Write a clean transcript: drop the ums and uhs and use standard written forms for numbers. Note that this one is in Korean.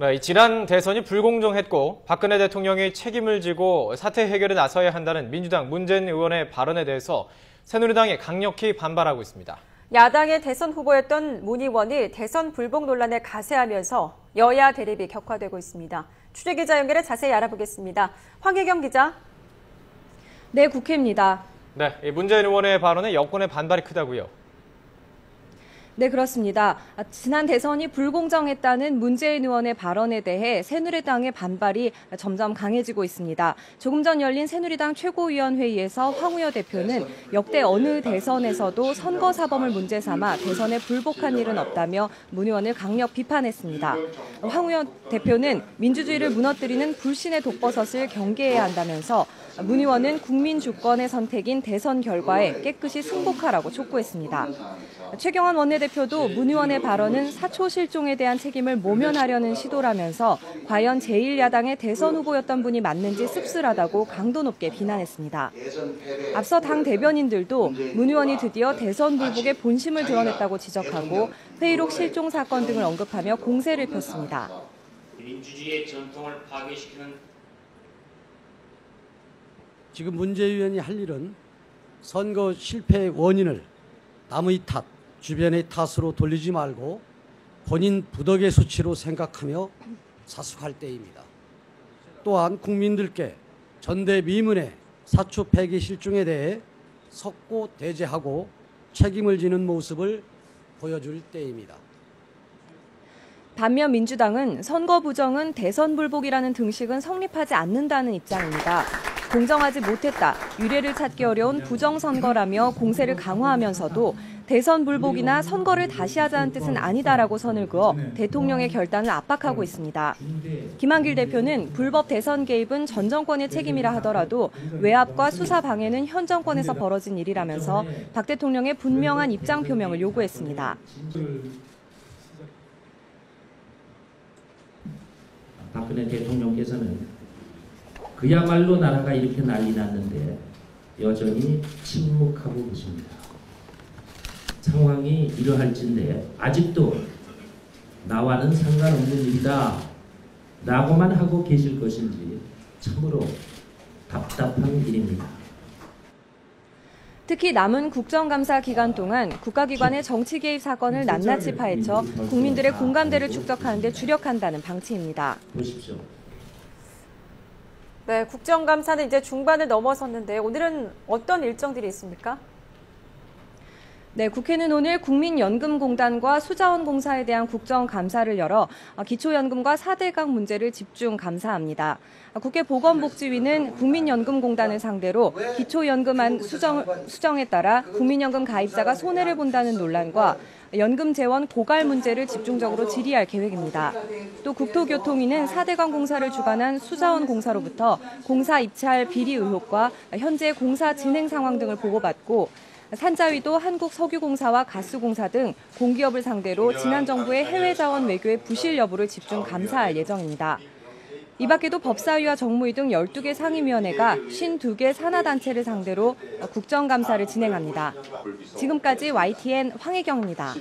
네, 지난 대선이 불공정했고 박근혜 대통령이 책임을 지고 사태 해결에 나서야 한다는 민주당 문재인 의원의 발언에 대해서 새누리당이 강력히 반발하고 있습니다. 야당의 대선 후보였던 문 의원이 대선 불복 논란에 가세하면서 여야 대립이 격화되고 있습니다. 취재기자 연결해 자세히 알아보겠습니다. 황혜경 기자. 네, 국회입니다. 네, 문재인 의원의 발언에 여권의 반발이 크다고요. 네, 그렇습니다. 지난 대선이 불공정했다는 문재인 의원의 발언에 대해 새누리당의 반발이 점점 강해지고 있습니다. 조금 전 열린 새누리당 최고위원회의에서 황우여 대표는 역대 어느 대선에서도 선거사범을 문제 삼아 대선에 불복한 일은 없다며 문 의원을 강력 비판했습니다. 황우여 대표는 민주주의를 무너뜨리는 불신의 독버섯을 경계해야 한다면서 문 의원은 국민 주권의 선택인 대선 결과에 깨끗이 승복하라고 촉구했습니다. 최경환 원내대표도 문 의원의 발언은 사초 실종에 대한 책임을 모면하려는 시도라면서 과연 제1야당의 대선 후보였던 분이 맞는지 씁쓸하다고 강도 높게 비난했습니다. 앞서 당 대변인들도 문 의원이 드디어 대선 불복의 본심을 드러냈다고 지적하고 회의록 실종 사건 등을 언급하며 공세를 폈습니다. 민주주의의 전통을 파괴시키는 지금 문재인 의원이 할 일은 선거 실패의 원인을 남의 탓, 주변의 탓으로 돌리지 말고 본인 부덕의 수치로 생각하며 자숙할 때입니다. 또한 국민들께 전대미문의 사초 폐기 실종에 대해 석고 대죄하고 책임을 지는 모습을 보여줄 때입니다. 반면 민주당은 선거 부정은 대선 불복이라는 등식은 성립하지 않는다는 입장입니다. 공정하지 못했다, 유례를 찾기 어려운 부정선거라며 공세를 강화하면서도 대선 불복이나 선거를 다시 하자는 뜻은 아니다라고 선을 그어 대통령의 결단을 압박하고 있습니다. 김한길 대표는 불법 대선 개입은 전 정권의 책임이라 하더라도 외압과 수사 방해는 현 정권에서 벌어진 일이라면서 박 대통령의 분명한 입장 표명을 요구했습니다. 박근혜 대통령께서는 그야말로 나라가 이렇게 난리 났는데 여전히 침묵하고 계십니다. 상황이 이러할진데 아직도 나와는 상관없는 일이다 라고만 하고 계실 것인지 참으로 답답한 일입니다. 특히 남은 국정감사 기간 동안 국가기관의 정치 개입 사건을 낱낱이 파헤쳐 국민들의 공감대를 축적하는 데 주력한다는 방침입니다. 보십시오. 네, 국정감사는 이제 중반을 넘어섰는데 오늘은 어떤 일정들이 있습니까? 네, 국회는 오늘 국민연금공단과 수자원공사에 대한 국정감사를 열어 기초연금과 4대강 문제를 집중 감사합니다. 국회 보건복지위는 국민연금공단을 상대로 기초연금안 수정에 따라 국민연금 가입자가 손해를 본다는 논란과 연금 재원 고갈 문제를 집중적으로 질의할 계획입니다. 또 국토교통위는 4대강 공사를 주관한 수자원공사로부터 공사 입찰 비리 의혹과 현재 공사 진행 상황 등을 보고받고 산자위도 한국석유공사와 가스공사 등 공기업을 상대로 지난 정부의 해외 자원 외교의 부실 여부를 집중 감사할 예정입니다. 이 밖에도 법사위와 정무위 등 12개 상임위원회가 52개 산하단체를 상대로 국정감사를 진행합니다. 지금까지 YTN 황혜경입니다.